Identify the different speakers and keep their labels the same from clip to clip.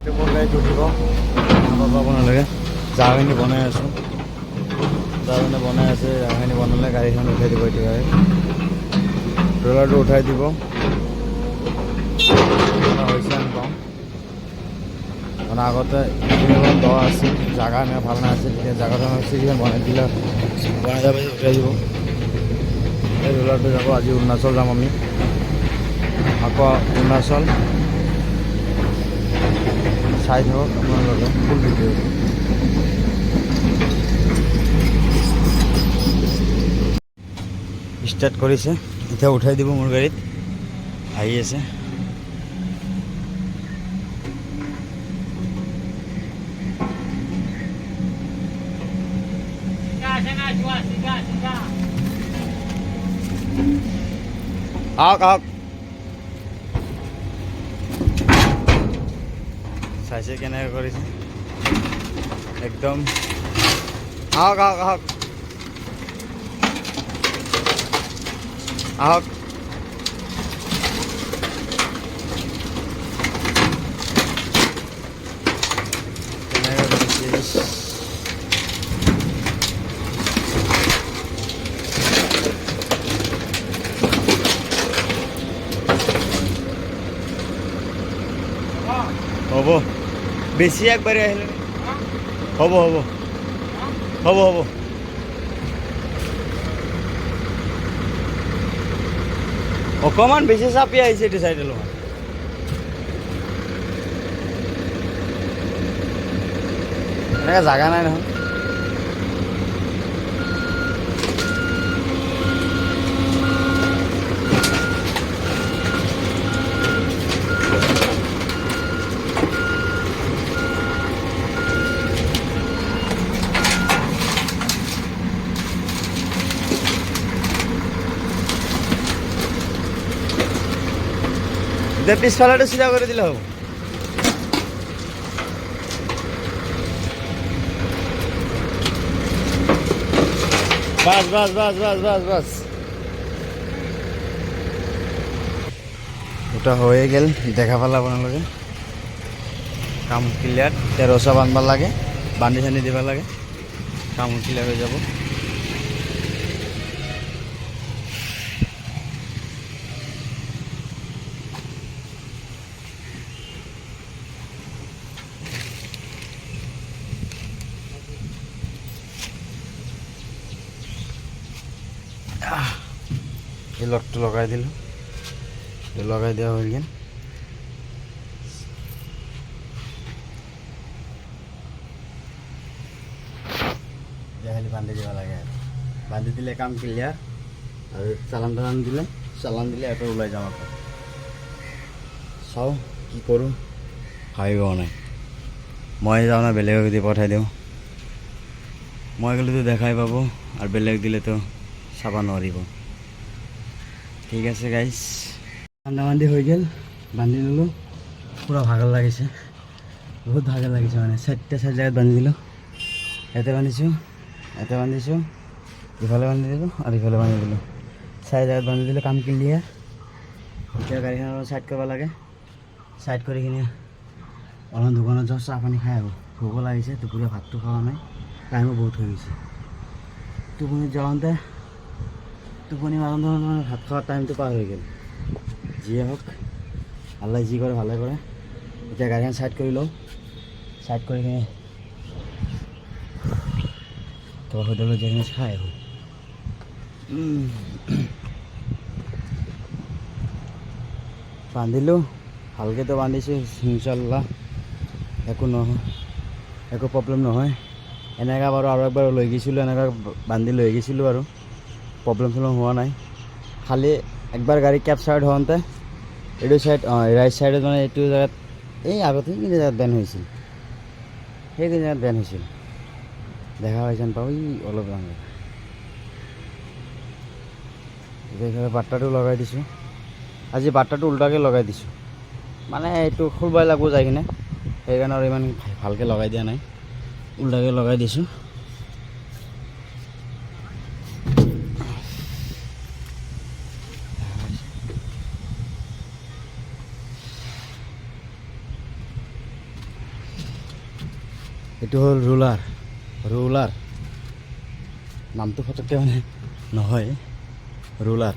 Speaker 1: মোৰ গাড়ীত উঠিব আপোনালোকে জাগাখিনি বনাই আছোঁ জাগাখিনি বনাই আছে জাগাখিনি বনালে গাড়ীখন উঠাই দিব এতিয়া ৰোলাৰটো উঠাই দিব হৈছে আমি পাওঁ মানে আগতে এইখন দ আছিল জাগা এনেকৈ ভাল নাছিল এতিয়া জাগাটো চিৰিখন বনাই দিলে বনাই যাব উঠাই দিব এই ৰোলাৰটো যাব আজি অৰুণাচল যাম আমি আকৌ অৰুণাচল চাই থাকক আপোনালোকে ফুল ভিডিঅ' ষ্টাৰ্ট কৰিছে এতিয়া উঠাই দিব মোৰ গাড়ীত আহি আছে আহক আহক চাইছে কেনেকৈ কৰিছে একদম আহক আহক আহক আহক কেনেকৈ কৰিছে হ'ব বেছি একবাৰে আহিলে হ'ব হ'ব হ'ব হ'ব অকণমান বেছি চাপি আহিছে এইটো চাইডে লগত এনেকৈ জাগা নাই নহয় এতিয়া পিছফালেটো চিধা কৰি দিলে হ'ব বাস বাস বাস বাস বাস বাস ওটা হয়ে গেল দেখা পালে আপোনালোকে কাম ক্লিয়াৰ 1300 বান্ধিব লাগে বান্ধি চান্ধি দিব লাগে কাম ক্লিয়াৰ হৈ যাব এই লকটো লগাই দিলোঁ লগাই দিয়া হৈ গেল খালি বান্ধি দিব লাগে বান্ধি দিলে কাম ক্লিয়াৰ আৰু চালান দিলে এটা ওলাই যাম আকৌ চাওঁ কি কৰোঁ ভাবিব নাই মই যাওঁ না বেলেগক দি পঠাই দিওঁ মই গ'লেতো দেখাই পাব আৰু বেলেগ দিলেতো চাব নোৱাৰিব ঠিক আছে গাইজ বান্ধি হৈ গ'ল বান্ধি ল'লোঁ পূৰা ভাগৰ লাগিছে বহুত ভাগৰ লাগিছে মানে চাৰি জেগাত বান্ধি দিলোঁ ইয়াতে বান্ধিছোঁ ইফালে বান্ধি দিলোঁ আৰু ইফালে বান্ধি দিলোঁ 4 জেগাত বান্ধি দিলোঁ কাম ক্লিয়াৰ এতিয়া গাড়ীখন অলপ চাইড কৰিব লাগে চাইড কৰি কিনে অলপ দোকানত যাওঁ চাহ পানী খাই আহোঁ ভোক লাগিছে দুপৰীয়া ভাতটো খোৱা নাই টাইমো বহুত হৈ গৈছে টোপনি যাওঁতে টোপনি মাৰোঁতে ভাত খোৱাৰ টাইমটো পাৰ হৈ গ'ল যিয়ে হওক আল্লাই যি কৰে ভালে কৰে এতিয়া গাড়ীখন চাইড কৰি লওঁ চাইড কৰি কিনে তো হোটেলত যাই কিনে খাই আহোঁ বান্ধিলোঁ ভালকৈতো বান্ধিছোঁ ইনশাল্লাহ একো নহয় একো প্ৰব্লেম নহয় এনেকৈ বাৰু আৰু একবাৰ লৈ গৈছিলোঁ এনেকৈ বান্ধি লৈ গৈছিলোঁ আৰু প্ৰব্লেম হোৱা নাই খালি একবাৰ গাড়ী কেপচাৰ্ড হওঁতে এইটো চাইড ৰাইট চাইডত মানে এইটো জেগাত এই আগতে সেইখিনি জেগাত বেন হৈছিল দেখা পাইছেন পাওঁ অলপ ডাঙৰ এতিয়া বাট্টাটো লগাই দিছোঁ আজি বাট্টাটো উল্টাকৈ লগাই দিছোঁ মানে এইটো খুলবাই লাগব যাই কিনে সেইকাৰণে আৰু ইমান ভালকৈ লগাই দিয়া নাই উল্টাকৈ লগাই দিছোঁ এইটো হ'ল ৰুলাৰ নামটো ফটককৈ মানে নহয়, ৰুলাৰ।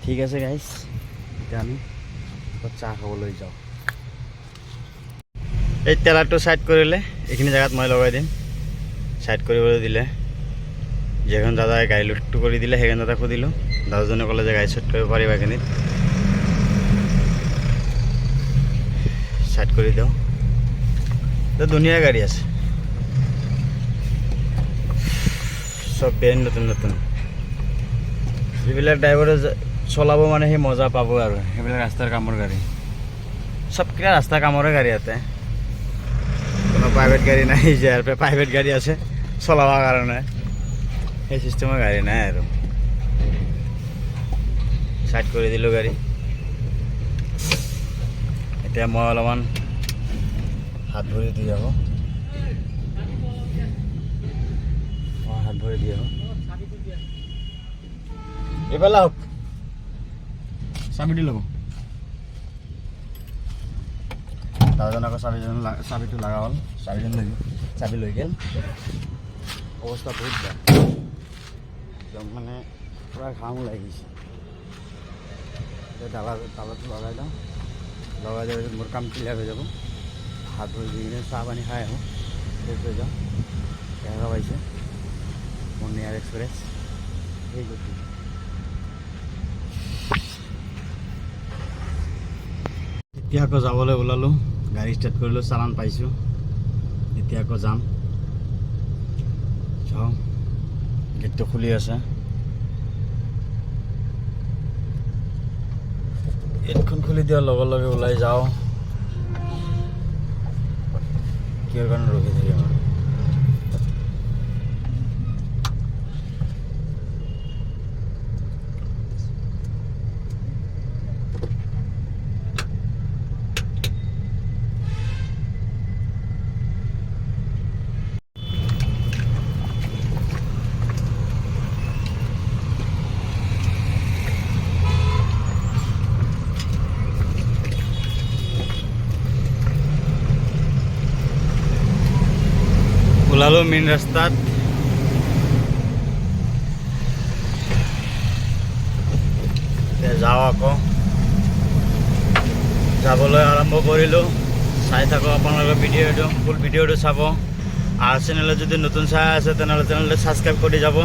Speaker 1: ঠিক আছে গাইজ, এতিয়া আমি চাহ খাবলৈ যাওঁ। এই টেলাৰটো ছাইড কৰিলে এইখিনি জেগাত মই লগাই দিম। ছাইড কৰিবলৈ দিলে যিখন দাদাই গাড়ী লোডটো কৰি দিলে সেইখন দাদাক সুধিলোঁ, দাদাজনে ক'লে যে গাড়ী ছাইড কৰিব পাৰিবা এইখিনিত। ছাইড কৰি দিওঁ। ধুনীয়া গাড়ী আছে, চব ব্ৰেণ্ড নতুন। যিবিলাক ড্ৰাইভাৰে চলাব মানে সি মজা পাব আৰু সেইবিলাক ৰাস্তাৰ কামৰ গাড়ী, চবকেইটা ৰাস্তাৰ কামৰে গাড়ী ইয়াতে। কোনো প্ৰাইভেট গাড়ী নাই যে প্ৰাইভেট গাড়ী আছে চলাবৰ কাৰণে, সেই চিষ্টেমৰ গাড়ী নাই আৰু। ছাইড কৰি দিলোঁ গাড়ী। এতিয়া মই অলপমান হাত ভৰি দি আহোঁ। হাত ভৰি দি আহোঁ। এইফালে আহক, চাবিটো ল'ব। দাদাজন আকৌ চাবিটো লগা হ'ল, চাবি লৈ গ'ল। অৱস্থা বহুত বেয়া, একদম মানে পূৰা ঘাম ওলাই গৈছে। তালাটো লগাই দিওঁ, লগাই দিয়াৰ পিছত মোৰ কাম ক্লিয়াৰ হৈ যাব। হাত ভৰি দি কিনে চাহ পানী খাই আহোঁ, ফ্ৰেছ হৈ যাওঁ। দেখা পাইছে মোৰ নিয়াৰ এক্সপ্ৰেছ সেই গতি। এতিয়া আকৌ যাবলৈ ওলালোঁ, গাড়ী ষ্টাৰ্ট কৰিলোঁ, চালান পাইছোঁ। এতিয়া আকৌ যাম। চাওঁ গেটটো খুলি আছে। গেটখন খুলি দিয়াৰ লগে লগে ওলাই যাওঁ। কিহৰ কাৰণে ৰখি থাকিম আৰু। ওলালোঁ মেইন ৰাস্তাত। যাওঁ আকৌ, যাবলৈ আৰম্ভ কৰিলোঁ। চাই থাকক আপোনালোকৰ ভিডিঅ'টো, ফুল ভিডিঅ'টো চাব। আৰু চেনেলত যদি নতুন চাই আছে তেনেহ'লে চেনেলটো ছাবস্ক্ৰাইব কৰি যাব।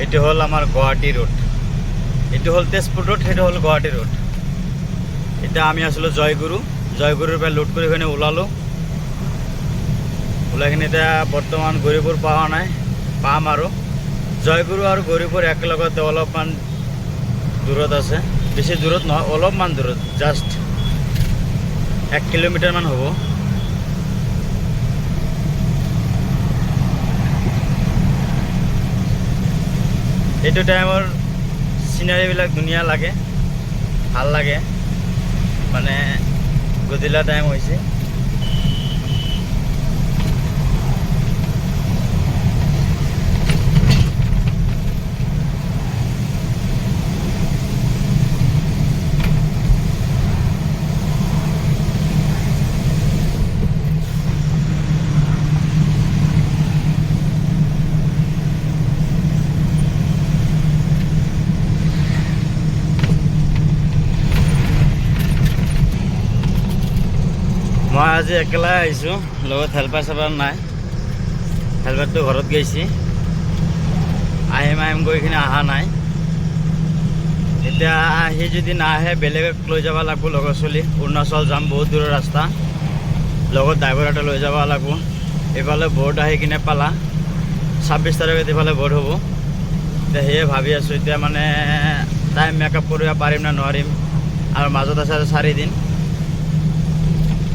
Speaker 1: এইটো হ'ল আমাৰ গুৱাহাটী ৰোড, এইটো হ'ল তেজপুৰ ৰোড, সেইটো হ'ল গুৱাহাটী ৰোড। এতিয়া আমি আছিলোঁ জয়গুৰুৰ পৰা লোড কৰি কিনে ওলালোঁ। ওলাই কিনে এতিয়া বৰ্তমান গৌৰীপুৰ পোৱা নাই, পাম আৰু। জয়গুৰু আৰু গৌৰীপুৰ একেলগতে অলপমান দূৰত আছে, বেছি দূৰত নহয়, অলপমান দূৰত, জাষ্ট 1 কিলোমিটাৰমান হ'ব। এইটো টাইমৰ চিনাৰীবিলাক ধুনীয়া লাগে, ভাল লাগে, মানে গধূলা টাইম হৈছে। মই আজি একেলাই আহিছোঁ, লগত হেল্পাৰ চেল্পাৰ নাই। হেল্পাৰটো ঘৰত গৈছে, আহিম গৈ কিনে অহা নাই। এতিয়া আহি যদি নাহে বেলেগক লৈ যাব লাগিব, লগৰ চলি। অৰুণাচল যাম, বহুত দূৰৰ ৰাস্তা, লগত ড্ৰাইভাৰ এটা লৈ যাব লাগিব। এইফালে বৰ্ড আহি কিনে পালা 26 তাৰিখত এইফালে বৰ্ড হ'ব। এতিয়া সেয়ে ভাবি আছোঁ, এতিয়া মানে টাইম মেকআপ কৰিব পাৰিম নে নোৱাৰিম। আৰু মাজত আছে 4 দিন,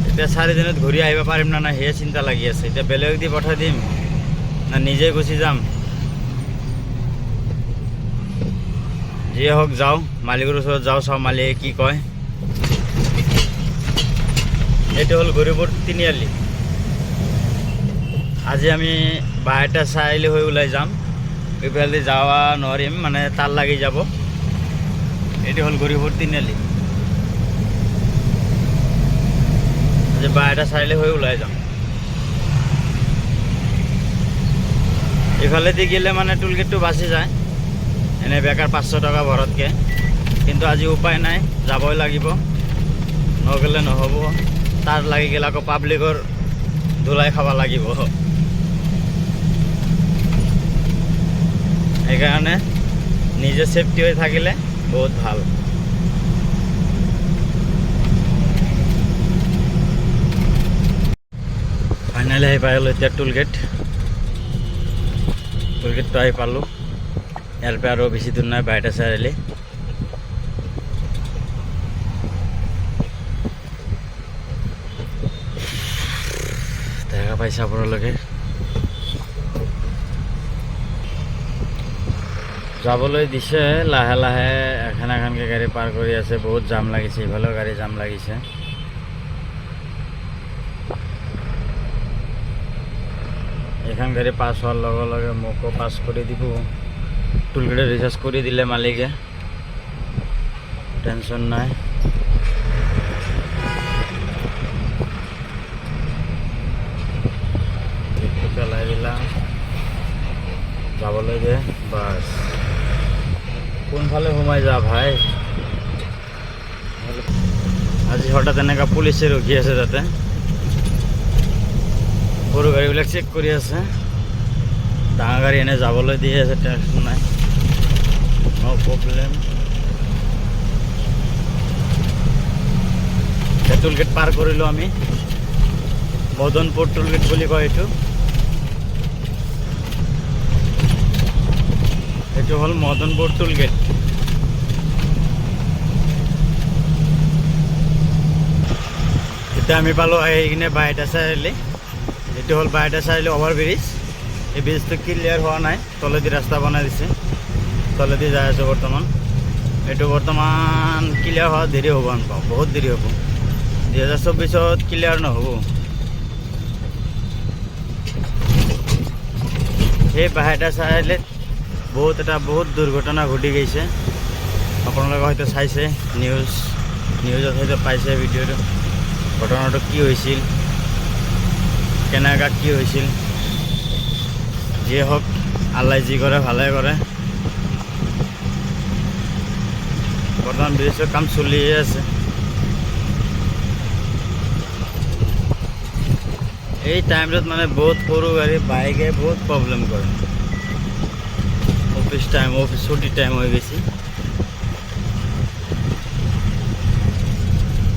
Speaker 1: এতিয়া 4 দিনত ঘূৰি আহিব পাৰিম না নাই সেয়ে চিন্তা লাগি আছে। এতিয়া বেলেগ দি পঠাই দিম না নিজে গুচি যাম, যিয়ে হওক যাওঁ, মালিকৰ ওচৰত যাওঁ, চাওঁ মালিকে কি কয়। এইটো হ'ল গৌৰীপুৰ তিনিআলি। আজি আমি বাহিৰটা চাৰিআলি হৈ ওলাই যাম, এইফালে যাওয়া নোৱাৰিম, মানে তাল লাগি যাব। এইটো হ'ল গৌৰীপুৰ তিনিআলি। আজি বাইটা চাৰিআলি হৈ ওলাই যাম। ইফালেদি গেলে মানে টুলগেটটো বাচি যায়, এনে বেকাৰ 500 টকা ভৰতকৈ। কিন্তু আজি উপায় নাই, যাবই লাগিব, নগ'লে নহ'ব। তাৰ লাগি গ'লে আকৌ পাব্লিকৰ ধুলাই খাব লাগিব। সেইকাৰণে নিজে সেফটি হৈ থাকিলে বহুত ভাল। ফাইনেলি আহি পালোঁ এতিয়া টুলগেটটো আহি পালোঁ। ইয়াৰ পৰা আৰু বেছি দূৰ নাই, বাইটা চাৰিআলি। দেখা পাইছে আপোনালোকে। যাবলৈ দিছে লাহে লাহে, এখন এখনকৈ গাড়ী পাৰ কৰি আছে। বহুত জাম লাগিছে, ইফালেও গাড়ী জাম লাগিছে। এখন গাড়ী পাছ হোৱাৰ লগে লগে মোকো পাছ কৰি দিব। টুলগেটে ৰিচাৰ্জ কৰি দিলে মালিকে, টেনশ্যন নাই। গেটটো পেলাই দিলাম, যাবলৈ দে বাছ। কোনফালে সোমাই যা ভাই। আজি হঠাৎ এনেকুৱা পুলিচে ৰখি আছে, তাতে সৰু গাড়ীবিলাক চেক কৰি আছে। ডাঙৰ গাড়ী এনে যাবলৈ দি আছে, টেনশ্যন নাই, ন' প্ৰব্লেম। টুলগেট পাৰ কৰিলোঁ আমি, মদনপুৰ টুলগেট বুলি কয় এইটো। এইটো হ'ল মদনপুৰ টুলগেট। এতিয়া আমি পালোঁ আহি কিনে বাইটা চাৰিআলি। এইটো হ'ল বাইটা চাৰিআলি অভাৰব্ৰিজ। এই ব্ৰিজটো ক্লিয়াৰ হোৱা নাই, তলেদি ৰাস্তা বনাই দিছে, তলেদি যাই আছোঁ বৰ্তমান। এইটো বৰ্তমান ক্লিয়াৰ হোৱা দেৰি হ'ব, আমি পাওঁ বহুত দেৰি হ'ব। 2024 ক্লিয়াৰ নহ'ব। সেই বাইটা চাৰিআলিত বহুত দুৰ্ঘটনা ঘটি গৈছে। আপোনালোকে হয়তো চাইছে, নিউজত হয়তো পাইছে ভিডিঅ'টো। ঘটনাটো কি হৈছিল, কেনেকুৱা কি হৈছিল। যিয়ে হওক, আল্লাই যি কৰে ভালে কৰে। বৰ্তমান ব্ৰিজৰ কাম চলিয়ে আছে। এই টাইমটোত মানে বহুত সৰু গাড়ী, বাইকে বহুত প্ৰব্লেম কৰে। অফিস ছুটি টাইম হৈ গৈছে।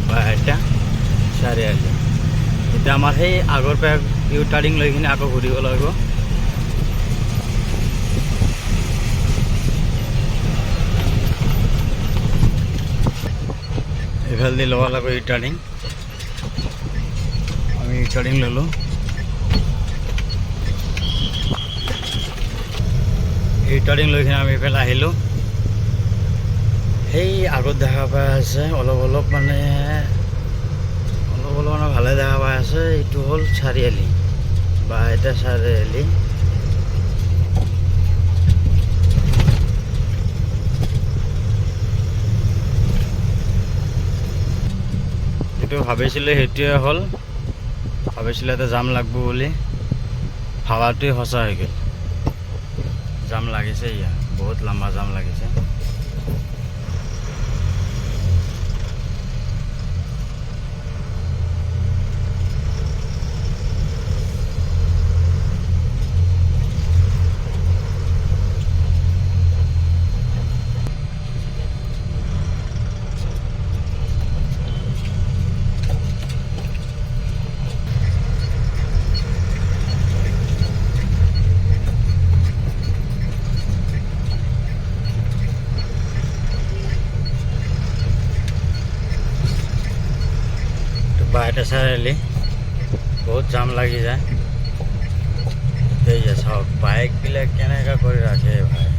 Speaker 1: বাইটা চাৰিআলি। এতিয়া আমাৰ সেই আগৰ পৰা ইউ টাৰ্ণিং লৈ কিনে আকৌ ঘূৰিব লাগিব। এইফালেদি ল'ব লাগিব ইউ টাৰ্ণিং। আমি ইউ টাৰ্ণিং ল'লোঁ। ইউ টাৰ্ণিং লৈ কিনে আমি এইফালে আহিলোঁ। সেই আগত দেখা পাই আছে, অলপ মানে ভালে দেখা পাই আছে। এইটো হ'ল চাৰিআলি, বাইটা চাৰিআলি। এইটো ভাবিছিলোঁ সেইটোৱে হ'ল, ভাবিছিলোঁ এটা জাম লাগব বুলি, ভাবাটোৱে সঁচা হৈ গ'ল। জাম লাগিছে, ইয়াত বহুত লম্বা জাম লাগিছে। বাইটা চাৰিআলি বহুত জাম লাগি যায়। এই যে চাওক, বাইকবিলাক কেনেকৈ কৰি ৰাখে ভাই।